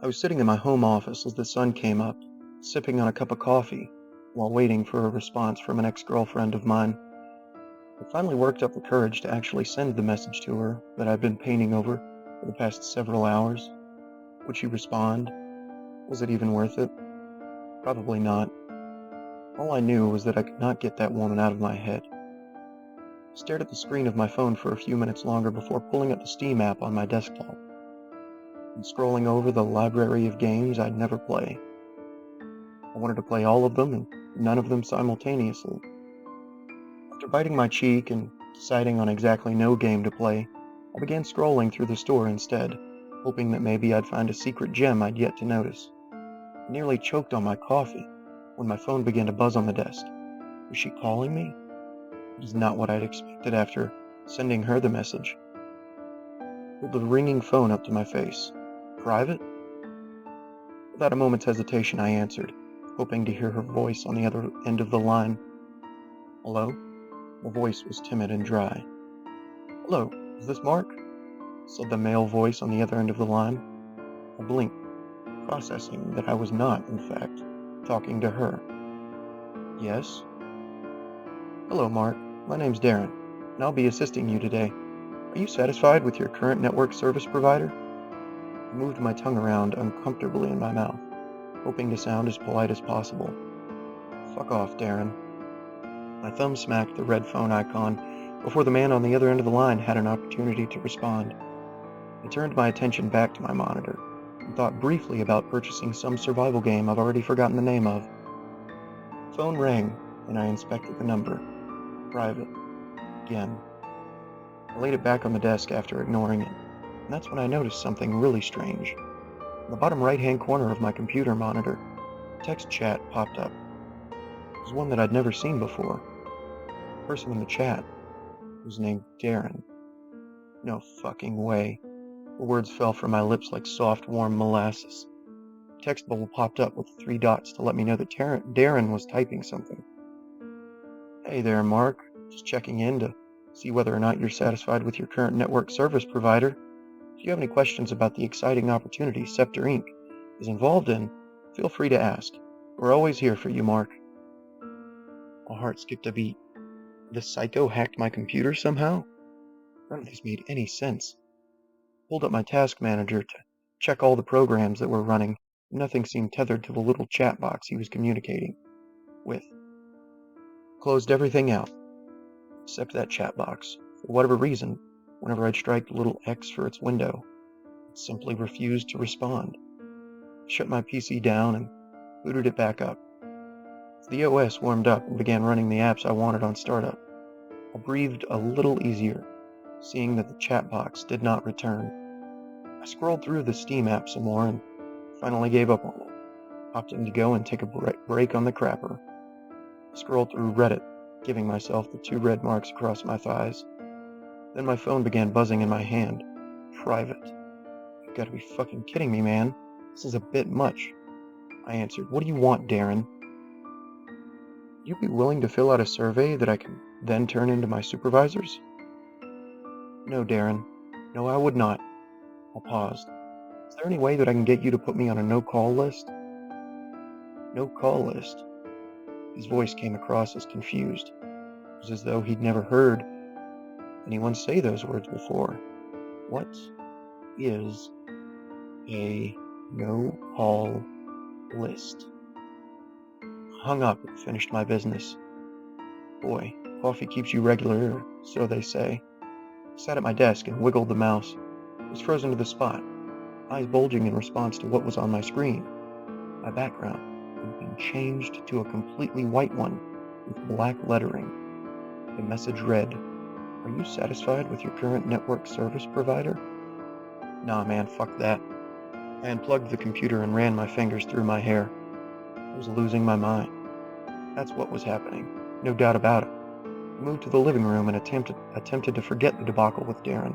I was sitting in my home office as the sun came up, sipping on a cup of coffee, while waiting for a response from an ex-girlfriend of mine. I finally worked up the courage to actually send the message to her that I'd been painting over for the past several hours. Would she respond? Was it even worth it? Probably not. All I knew was that I could not get that woman out of my head. I stared at the screen of my phone for a few minutes longer before pulling up the Steam app on my desktop and scrolling over the library of games I'd never play. I wanted to play all of them and none of them simultaneously. After biting my cheek and deciding on exactly no game to play, I began scrolling through the store instead, hoping that maybe I'd find a secret gem I'd yet to notice. I nearly choked on my coffee when my phone began to buzz on the desk. Was she calling me? It is not what I'd expected after sending her the message. I pulled the ringing phone up to my face. Private? Without a moment's hesitation, I answered, hoping to hear her voice on the other end of the line. Hello? The voice was timid and dry. Hello, is this Mark? Said the male voice on the other end of the line. I blinked, processing that I was not, in fact, talking to her. Yes? Hello, Mark. My name's Darren, and I'll be assisting you today. Are you satisfied with your current network service provider? I moved my tongue around uncomfortably in my mouth, hoping to sound as polite as possible. Fuck off, Darren. My thumb smacked the red phone icon before the man on the other end of the line had an opportunity to respond. I turned my attention back to my monitor and thought briefly about purchasing some survival game I've already forgotten the name of. The phone rang, and I inspected the number. Private. Again. I laid it back on the desk after ignoring it, and that's when I noticed something really strange. In the bottom right-hand corner of my computer monitor, a text chat popped up. It was one that I'd never seen before. The person in the chat was named Darren. No fucking way. The words fell from my lips like soft, warm molasses. The text bubble popped up with 3 dots to let me know that Darren was typing something. Hey there, Mark. Just checking in to see whether or not you're satisfied with your current network service provider. If you have any questions about the exciting opportunity Scepter Inc. is involved in, feel free to ask. We're always here for you, Mark. My heart skipped a beat. This psycho hacked my computer somehow? None of this made any sense. I pulled up my task manager to check all the programs that were running, but nothing seemed tethered to the little chat box he was communicating with. Closed everything out, except that chat box. For whatever reason, whenever I'd strike the little X for its window, it simply refused to respond. I shut my PC down and booted it back up. As the OS warmed up and began running the apps I wanted on startup, I breathed a little easier, seeing that the chat box did not return. I scrolled through the Steam app some more and finally gave up on it, opting to go and take a break on the crapper. I scrolled through Reddit, giving myself the 2 red marks across my thighs. Then my phone began buzzing in my hand. Private. You've got to be fucking kidding me, man. This is a bit much. I answered. What do you want, Darren? Would you be willing to fill out a survey that I can then turn into my supervisors? No, Darren. No, I would not. I paused. Is there any way that I can get you to put me on a no-call list? No-call list? His voice came across as confused. It was as though he'd never heard anyone say those words before. What is a no-call list? I hung up and finished my business. Boy, coffee keeps you regular, or so they say. I sat at my desk and wiggled the mouse. It was frozen to the spot, eyes bulging in response to what was on my screen. My background had been changed to a completely white one with black lettering. The message read, "Are you satisfied with your current network service provider?" Nah, man, fuck that. I unplugged the computer and ran my fingers through my hair. I was losing my mind. That's what was happening, no doubt about it. I moved to the living room and attempted to forget the debacle with Darren.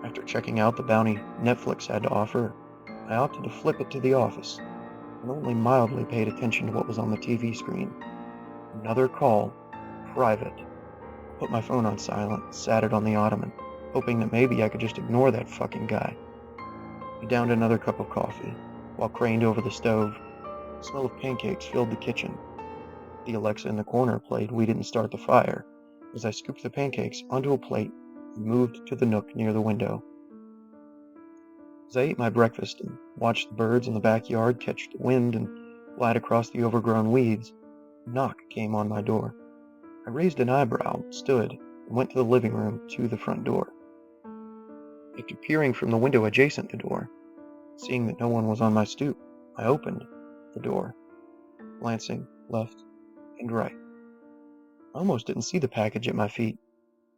After checking out the bounty Netflix had to offer, I opted to flip it to the office, and only mildly paid attention to what was on the TV screen. Another call. Private. I put my phone on silent and sat it on the ottoman, hoping that maybe I could just ignore that fucking guy. I downed another cup of coffee. While craned over the stove, the smell of pancakes filled the kitchen. The Alexa in the corner played We Didn't Start the Fire as I scooped the pancakes onto a plate and moved to the nook near the window. As I ate my breakfast and watched the birds in the backyard catch the wind and glide across the overgrown weeds, a knock came on my door. I raised an eyebrow, stood, and went to the living room to the front door. After peering from the window adjacent the door, seeing that no one was on my stoop, I opened the door, glancing left and right. I almost didn't see the package at my feet.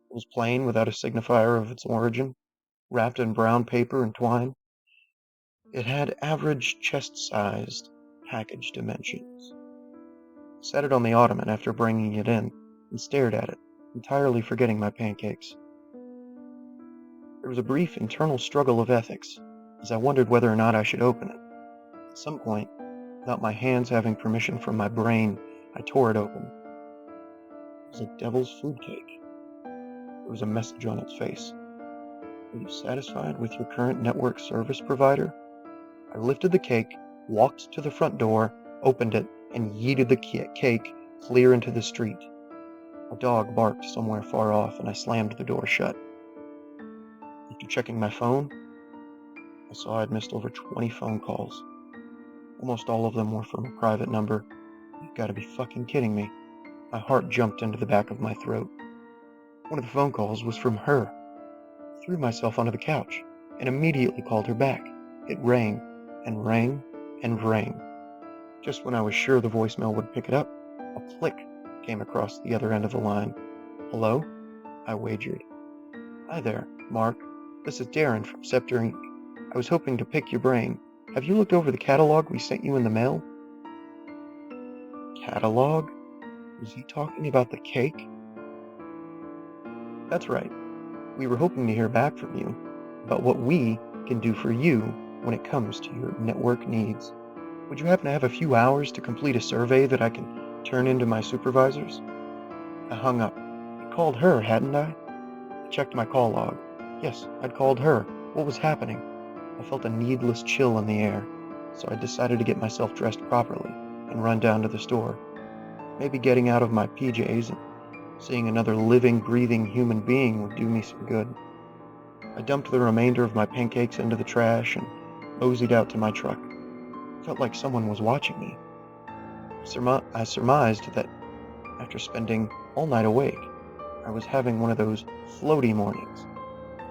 It was plain, without a signifier of its origin, wrapped in brown paper and twine. It had average chest-sized package dimensions. I set it on the ottoman after bringing it in and stared at it, entirely forgetting my pancakes. There was a brief internal struggle of ethics, as I wondered whether or not I should open it. At some point, without my hands having permission from my brain, I tore it open. It was a devil's food cake. There was a message on its face. Are you satisfied with your current network service provider? I lifted the cake, walked to the front door, opened it, and yeeted the cake clear into the street. A dog barked somewhere far off, and I slammed the door shut. After checking my phone, I saw I'd missed over 20 phone calls. Almost all of them were from a private number. You've got to be fucking kidding me. My heart jumped into the back of my throat. One of the phone calls was from her. I threw myself onto the couch and immediately called her back. It rang and rang and rang. Just when I was sure the voicemail would pick it up, a click came across the other end of the line. Hello? I wagered. Hi there, Mark. This is Darren from Scepter Inc. I was hoping to pick your brain. Have you looked over the catalog we sent you in the mail? Catalog? Was he talking about the cake? That's right. We were hoping to hear back from you about what we can do for you when it comes to your network needs. Would you happen to have a few hours to complete a survey that I can turn into my supervisors? I hung up. I called her, hadn't I? I checked my call log. Yes, I'd called her. What was happening? I felt a needless chill in the air, so I decided to get myself dressed properly and run down to the store. Maybe getting out of my PJs and seeing another living, breathing human being would do me some good. I dumped the remainder of my pancakes into the trash and moseyed out to my truck. It felt like someone was watching me. I surmised that after spending all night awake, I was having one of those floaty mornings.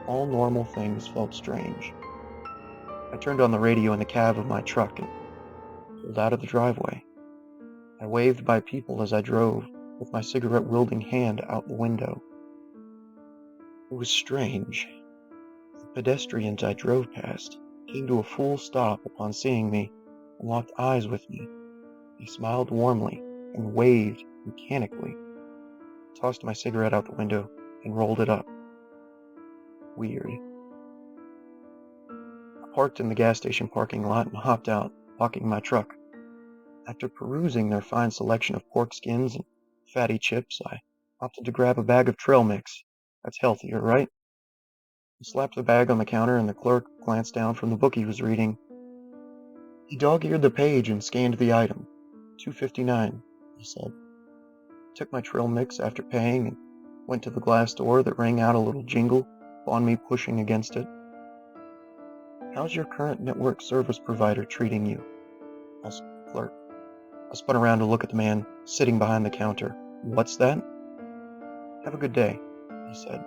All normal things felt strange. I turned on the radio in the cab of my truck and pulled out of the driveway. I waved by people as I drove, with my cigarette-wielding hand out the window. It was strange. The pedestrians I drove past came to a full stop upon seeing me and locked eyes with me. They smiled warmly and waved mechanically. I tossed my cigarette out the window and rolled it up. Weird. I parked in the gas station parking lot and hopped out, locking my truck. After perusing their fine selection of pork skins and fatty chips, I opted to grab a bag of trail mix. That's healthier, right? I slapped the bag on the counter and the clerk glanced down from the book he was reading. He dog-eared the page and scanned the item. $2.59, he said. I took my trail mix after paying and went to the glass door that rang out a little jingle upon me pushing against it. How's your current network service provider treating you? Asked the clerk. I spun around to look at the man sitting behind the counter. What's that? Have a good day, he said.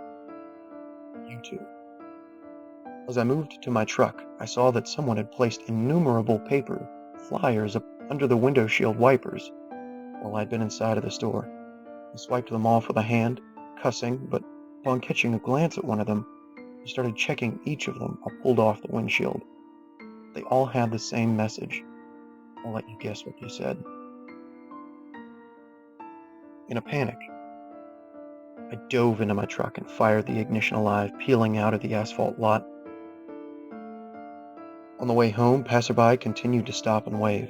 You too. As I moved to my truck, I saw that someone had placed innumerable paper flyers up under the window shield wipers while I'd been inside of the store. I swiped them off with a hand, cussing, but upon catching a glance at one of them, I started checking each of them. I pulled off the windshield. They all had the same message. I'll let you guess what they said. In a panic, I dove into my truck and fired the ignition alive, peeling out of the asphalt lot. On the way home, passerby continued to stop and wave.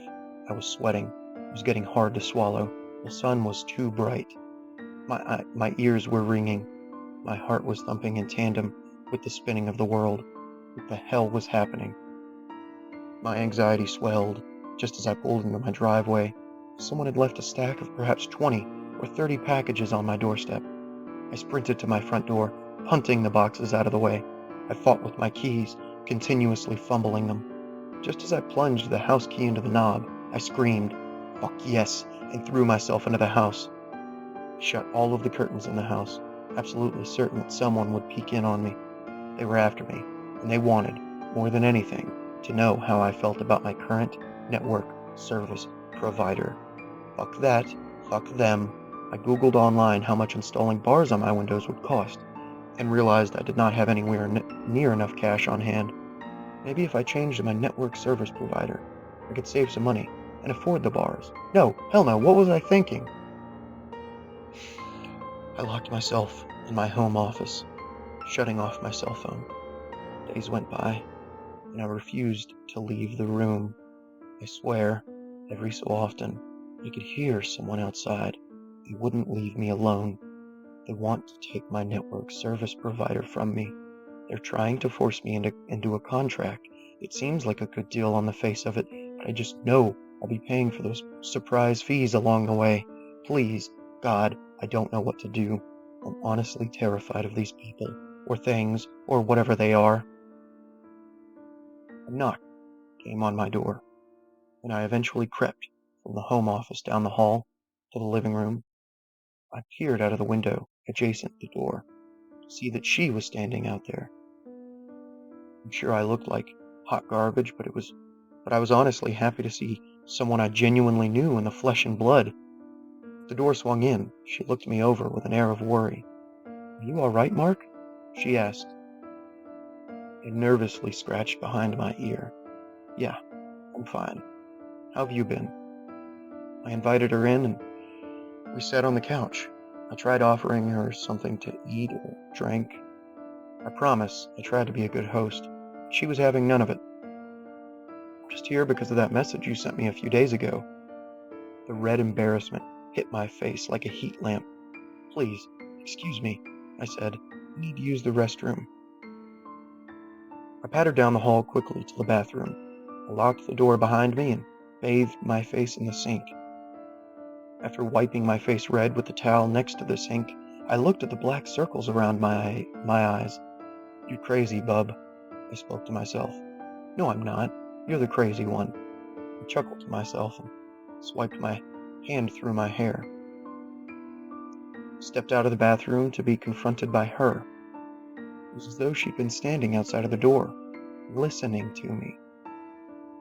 I was sweating. It was getting hard to swallow. The sun was too bright. My ears were ringing. My heart was thumping in tandem with the spinning of the world. What the hell was happening? My anxiety swelled just as I pulled into my driveway. Someone had left a stack of perhaps 20 or 30 packages on my doorstep. I sprinted to my front door, punting the boxes out of the way. I fought with my keys, continuously fumbling them. Just as I plunged the house key into the knob, I screamed, "Fuck yes," and threw myself into the house. I shut all of the curtains in the house, absolutely certain that someone would peek in on me. They were after me, and they wanted, more than anything, to know how I felt about my current network service provider. Fuck that, fuck them. I googled online how much installing bars on my windows would cost, and realized I did not have anywhere near enough cash on hand. Maybe if I changed to my network service provider, I could save some money and afford the bars. No, hell no, what was I thinking? I locked myself in my home office, shutting off my cell phone. Days went by, and I refused to leave the room. I swear, every so often, I could hear someone outside. They wouldn't leave me alone. They want to take my network service provider from me. They're trying to force me into a contract. It seems like a good deal on the face of it, but I just know I'll be paying for those surprise fees along the way. Please, God, I don't know what to do. I'm honestly terrified of these people, or things, or whatever they are. A knock came on my door, and I eventually crept from the home office down the hall to the living room. I peered out of the window adjacent to the door to see that she was standing out there. I'm sure I looked like hot garbage, but I was honestly happy to see someone I genuinely knew in the flesh and blood. The door swung in. She looked me over with an air of worry. "Are you all right, Mark?" she asked. I nervously scratched behind my ear. "Yeah, I'm fine. How have you been?" I invited her in, and we sat on the couch. I tried offering her something to eat or drink. I promise I tried to be a good host. She was having none of it. "I'm just here because of that message you sent me a few days ago." The red embarrassment hit my face like a heat lamp. "Please, excuse me," I said. "I need to use the restroom." I pattered down the hall quickly to the bathroom. I locked the door behind me and bathed my face in the sink. After wiping my face red with the towel next to the sink, I looked at the black circles around my eyes. "You're crazy, bub," I spoke to myself. "No, I'm not. You're the crazy one." I chuckled to myself and swiped my hand through my hair. I stepped out of the bathroom to be confronted by her. It was as though she'd been standing outside of the door, listening to me.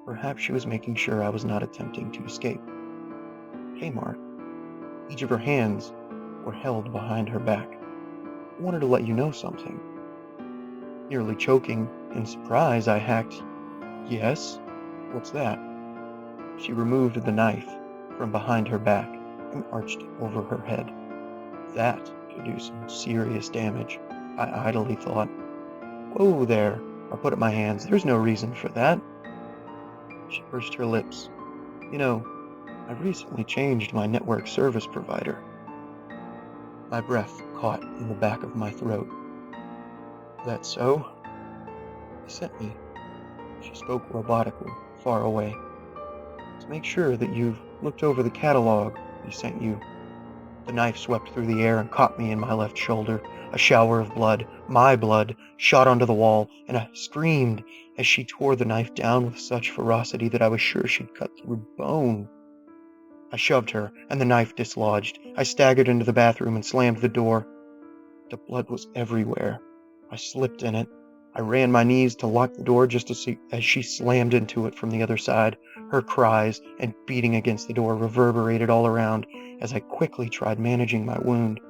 Perhaps she was making sure I was not attempting to escape. "Hey, Mark." Each of her hands were held behind her back. "I wanted to let you know something." Nearly choking in surprise, I hacked, "Yes? What's that?" She removed the knife from behind her back and arched over her head. That could do some serious damage, I idly thought. "Whoa there," I put up my hands. "There's no reason for that." She pursed her lips. "You know, I've recently changed my network service provider." My breath caught in the back of my throat. "That so?" "They sent me," she spoke robotically, far away, "to make sure that you've looked over the catalog we sent you." The knife swept through the air and caught me in my left shoulder. A shower of blood, my blood, shot onto the wall, and I screamed as she tore the knife down with such ferocity that I was sure she'd cut through bone. I shoved her, and the knife dislodged. I staggered into the bathroom and slammed the door. The blood was everywhere. I slipped in it. I ran my knees to lock the door just as she slammed into it from the other side. Her cries and beating against the door reverberated all around as I quickly tried managing my wound.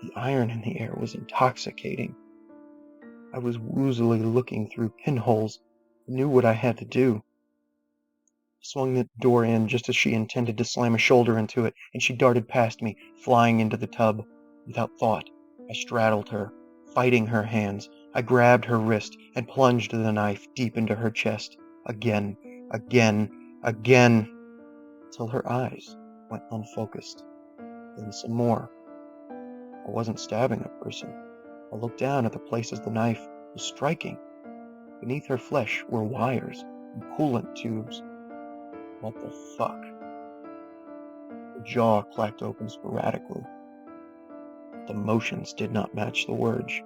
The iron in the air was intoxicating. I was woozily looking through pinholes. I knew what I had to do. I swung the door in just as she intended to slam a shoulder into it, and she darted past me, flying into the tub. Without thought, I straddled her, fighting her hands. I grabbed her wrist and plunged the knife deep into her chest. Again, again, until her eyes went unfocused. Then some more. I wasn't stabbing a person. I looked down at the places the knife was striking. Beneath her flesh were wires, and coolant tubes. What the fuck? Her jaw clacked open sporadically. The motions did not match the words.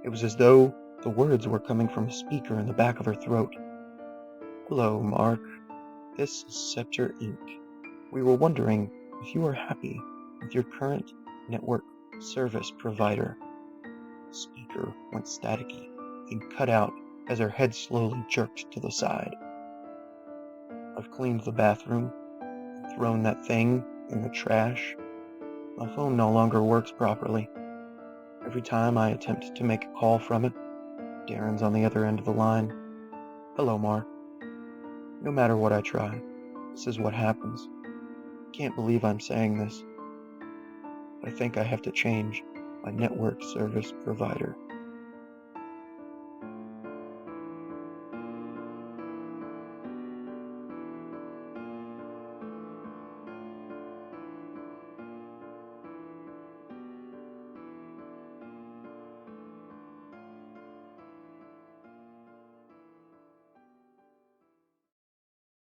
It was as though the words were coming from a speaker in the back of her throat. Hello, Mark. This is Scepter Inc. We were wondering if you are happy with your current network service provider. The speaker went staticky, then cut out as her head slowly jerked to the side. I've cleaned the bathroom, thrown that thing in the trash. My phone no longer works properly. Every time I attempt to make a call from it, Darren's on the other end of the line. Hello, Mark. No matter what I try, this is what happens. Can't believe I'm saying this. I think I have to change my network service provider.